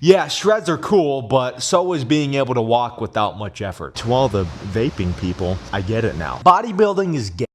Yeah, shreds are cool, but so is being able to walk without much effort. To all the vaping people, I get it now. Bodybuilding is gay.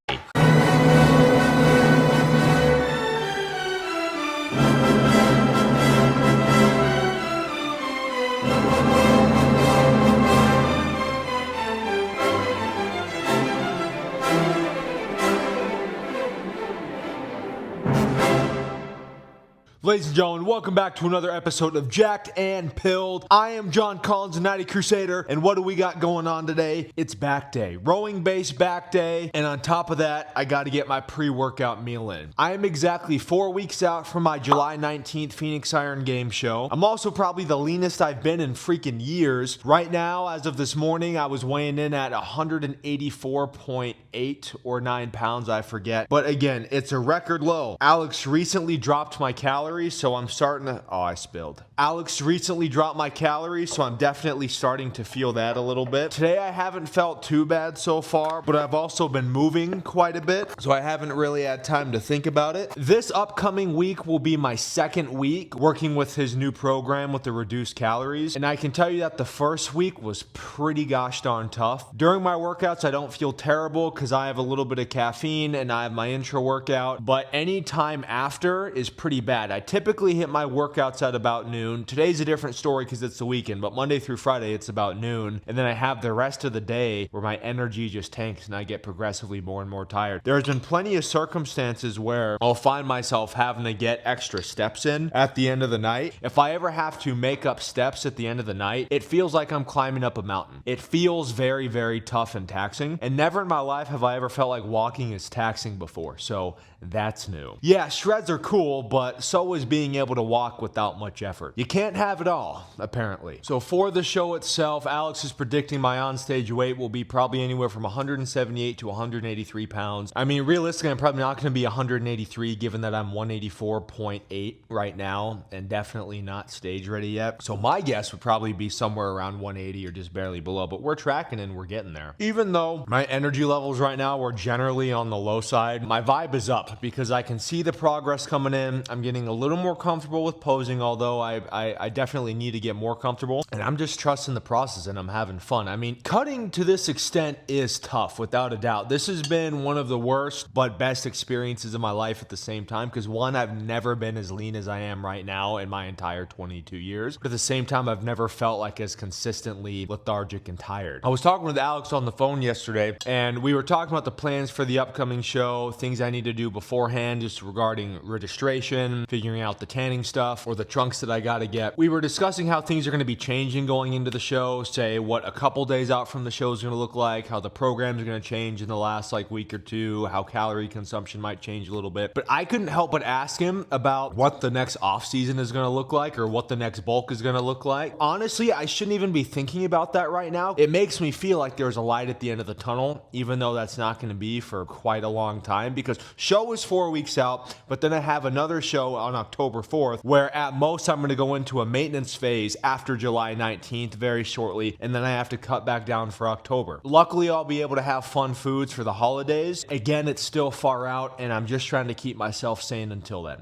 Ladies and gentlemen, welcome back to another episode of Jacked and Pilled. I am John Collins, the Natty Crusader, and what do we got going on today? It's back day. Rowing base back day, and on top of that, I gotta get my pre-workout meal in. I am exactly 4 weeks out from my July 19th Phoenix Iron Game show. I'm also probably the leanest I've been in freaking years. Right now, as of this morning, I was weighing in at 184.8 or 9 pounds, I forget. But again, it's a record low. Alex recently dropped my calories, so I'm starting to... Oh, I spilled. Alex recently dropped my calories, so I'm definitely starting to feel that a little bit. Today, I haven't felt too bad so far, but I've also been moving quite a bit, so I haven't really had time to think about it. This upcoming week will be my second week working with his new program with the reduced calories, and I can tell you that the first week was pretty gosh darn tough. During my workouts, I don't feel terrible because I have a little bit of caffeine and I have my intro workout, but any time after is pretty bad. I typically hit my workouts at about noon. Today's a different story because it's the weekend, but Monday through Friday it's about noon, and then I have the rest of the day where my energy just tanks and I get progressively more and more tired. There's been plenty of circumstances where I'll find myself having to get extra steps in at the end of the night. If I ever have to make up steps at the end of the night, it feels like I'm climbing up a mountain. It feels very, very tough and taxing, and never in my life have I ever felt like walking is taxing before, so that's new. Yeah, shreds are cool, but so is being able to walk without much effort. You can't have it all, apparently. So for the show itself, Alex is predicting my onstage weight will be probably anywhere from 178 to 183 pounds. I mean, realistically, I'm probably not going to be 183 given that I'm 184.8 right now and definitely not stage ready yet. So my guess would probably be somewhere around 180 or just barely below, but we're tracking and we're getting there. Even though my energy levels right now are generally on the low side, my vibe is up because I can see the progress coming in. I'm getting a little more comfortable with posing, although I definitely need to get more comfortable, and I'm just trusting the process and I'm having fun. I mean, cutting to this extent is tough, without a doubt. This has been one of the worst but best experiences of my life at the same time because one, I've never been as lean as I am right now in my entire 22 years, but at the same time, I've never felt like as consistently lethargic and tired. I was talking with Alex on the phone yesterday, and we were talking about the plans for the upcoming show, things I need to do beforehand, just regarding registration, figuring out the tanning stuff, or the trunks that I gotta get. We were discussing how things are gonna be changing going into the show, say what a couple days out from the show is gonna look like, how the programs are gonna change in the last week or two, how calorie consumption might change a little bit. But I couldn't help but ask him about what the next off season is gonna look like or what the next bulk is gonna look like. Honestly, I shouldn't even be thinking about that right now. It makes me feel like there's a light at the end of the tunnel, even though that's not gonna be for quite a long time because show is 4 weeks out, but then I have another show on October 4th where at most I'm going to go into a maintenance phase after July 19th very shortly, and then I have to cut back down for October. Luckily, I'll be able to have fun foods for the holidays. Again, it's still far out, and I'm just trying to keep myself sane until then.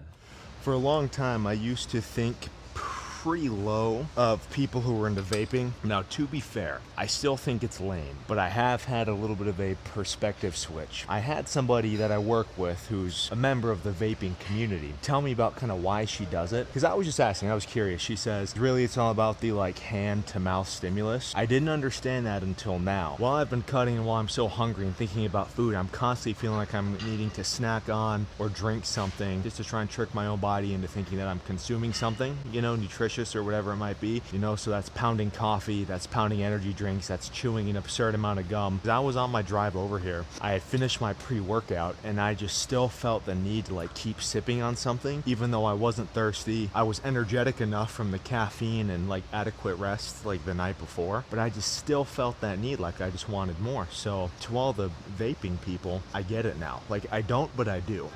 For a long time, I used to think pretty low of people who were into vaping. Now, to be fair, I still think it's lame, but I have had a little bit of a perspective switch. I had somebody that I work with who's a member of the vaping community tell me about kind of why she does it, because I was just asking, I was curious. She says, really, it's all about the hand to mouth stimulus. I didn't understand that until now. While I've been cutting and while I'm so hungry and thinking about food, I'm constantly feeling like I'm needing to snack on or drink something just to try and trick my own body into thinking that I'm consuming something, nutritious or whatever it might be, so that's pounding coffee, that's pounding energy drinks, that's chewing an absurd amount of gum. I was on my drive over here. I had finished my pre-workout and I just still felt the need to keep sipping on something, even though I wasn't thirsty. I was energetic enough from the caffeine and adequate rest the night before, but I just still felt that need, I just wanted more. So to all the vaping people, I get it now. I don't, but I do.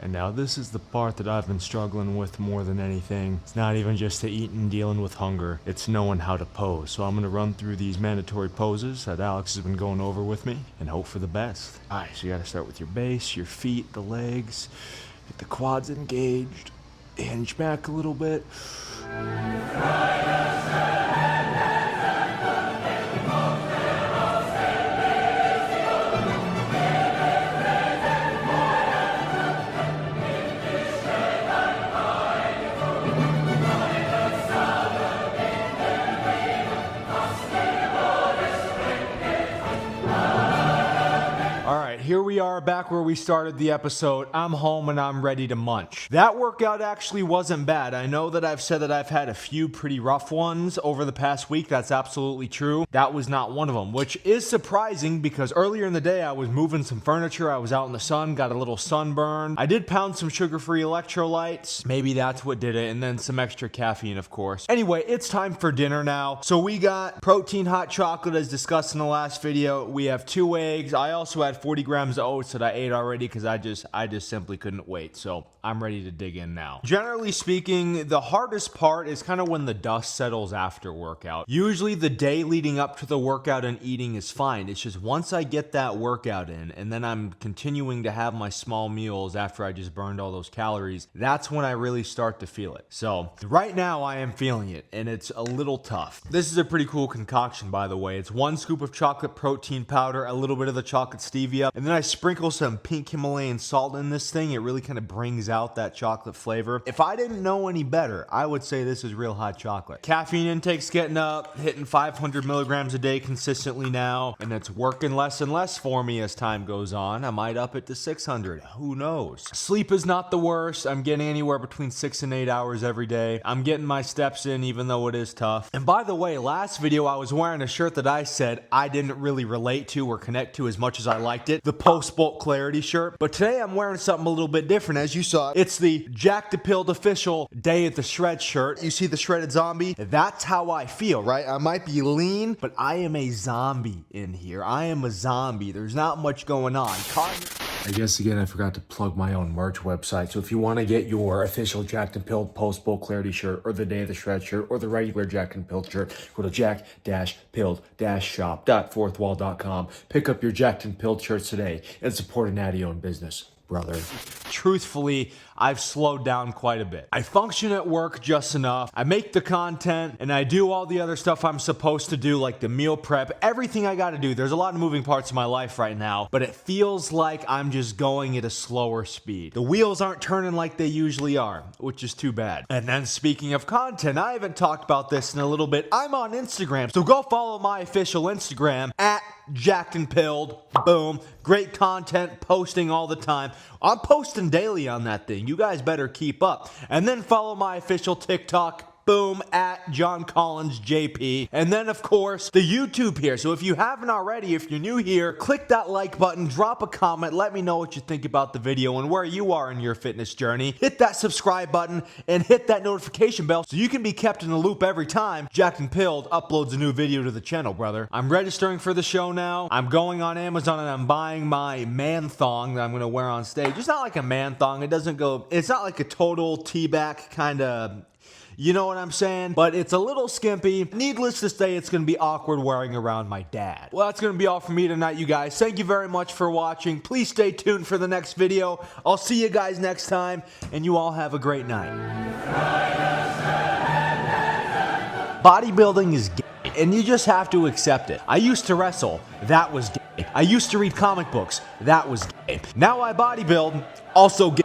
And now this is the part that I've been struggling with more than anything. It's not even just to eat and dealing with hunger. It's knowing how to pose. So I'm gonna run through these mandatory poses that Alex has been going over with me and hope for the best. All right, so you gotta start with your base, your feet, the legs, get the quads engaged, hinge back a little bit. Here we are back where we started the episode. I'm home and I'm ready to munch. That workout actually wasn't bad. I know that I've said that I've had a few pretty rough ones over the past week. That's absolutely true. That was not one of them, which is surprising because earlier in the day I was moving some furniture. I was out in the sun, got a little sunburn. I did pound some sugar-free electrolytes. Maybe that's what did it, and then some extra caffeine, of course. Anyway, it's time for dinner now. So we got protein hot chocolate as discussed in the last video. We have 2 eggs. I also had 40 grams of oats that I ate already because I just simply couldn't wait. So I'm ready to dig in now. Generally speaking, the hardest part is kind of when the dust settles after workout. Usually the day leading up to the workout and eating is fine. It's just once I get that workout in and then I'm continuing to have my small meals after I just burned all those calories, that's when I really start to feel it. So right now I am feeling it and it's a little tough. This is a pretty cool concoction, by the way. It's 1 scoop of chocolate protein powder, a little bit of the chocolate stevia, and then I sprinkle some pink Himalayan salt in this thing. It really kind of brings out that chocolate flavor. If I didn't know any better, I would say this is real hot chocolate. Caffeine intake's getting up, hitting 500 milligrams a day consistently now, and it's working less and less for me as time goes on. I might up it to 600. Who knows? Sleep is not the worst. I'm getting anywhere between 6 and 8 hours every day. I'm getting my steps in even though it is tough. And by the way, last video I was wearing a shirt that I said I didn't really relate to or connect to as much as I liked it. The post-bulk clarity shirt. But today I'm wearing something a little bit different. As you saw, it's the Jack Pilled official Day at the Shred shirt. You see the shredded zombie? That's how I feel, right? I might be lean, but I am a zombie in here. I am a zombie. There's not much going on. I guess again I forgot to plug my own merch website. So if you want to get your official Jacked and Pilled post-bulk clarity shirt or the Day of the Shred shirt or the regular Jacked and Pilled shirt, go to jack-pilled-shop.fourthwall.com. Pick up your Jacked and Pilled shirts today and support a Natty-owned business, brother. Truthfully, I've slowed down quite a bit. I function at work just enough. I make the content and I do all the other stuff I'm supposed to do, like the meal prep, everything I gotta do. There's a lot of moving parts in my life right now, but it feels like I'm just going at a slower speed. The wheels aren't turning like they usually are, which is too bad. And then speaking of content, I haven't talked about this in a little bit. I'm on Instagram, so go follow my official Instagram at Jacked and Pilled. Boom. Great content, posting all the time. I'm posting daily on that thing. You guys better keep up. And then follow my official TikTok. Boom, at John Collins JP. And then, of course, the YouTube here. So if you haven't already, if you're new here, click that like button, drop a comment, let me know what you think about the video and where you are in your fitness journey. Hit that subscribe button and hit that notification bell so you can be kept in the loop every time Jacked and Pilled uploads a new video to the channel, brother. I'm registering for the show now. I'm going on Amazon and I'm buying my man thong that I'm going to wear on stage. It's not like a man thong. It's not like a total T-back kind of... You know what I'm saying? But it's a little skimpy. Needless to say, it's going to be awkward wearing around my dad. Well, that's going to be all for me tonight, you guys. Thank you very much for watching. Please stay tuned for the next video. I'll see you guys next time, and you all have a great night. Bodybuilding is gay, and you just have to accept it. I used to wrestle. That was gay. I used to read comic books. That was gay. Now I bodybuild. Also gay.